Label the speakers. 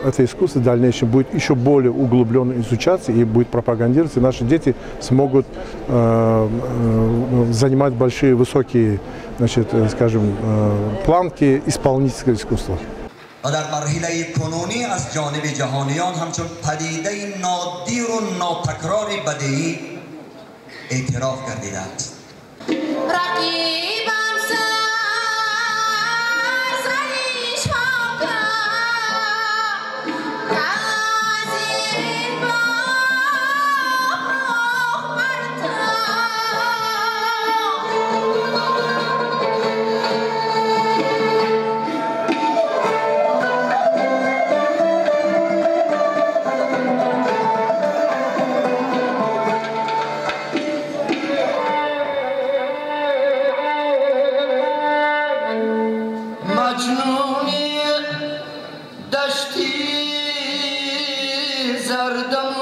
Speaker 1: это искусство в дальнейшем будет еще более углубленно изучаться и будет пропагандироваться, и наши дети смогут занимать большие, высокие, значит, скажем, планки исполнительского искусства.
Speaker 2: و در مرحله کنونی از جانب جهانیان همچون پدیده نادیر و ناتکرار بدیهی اعتراف گردیده است.
Speaker 3: مجنونی دشتی زردم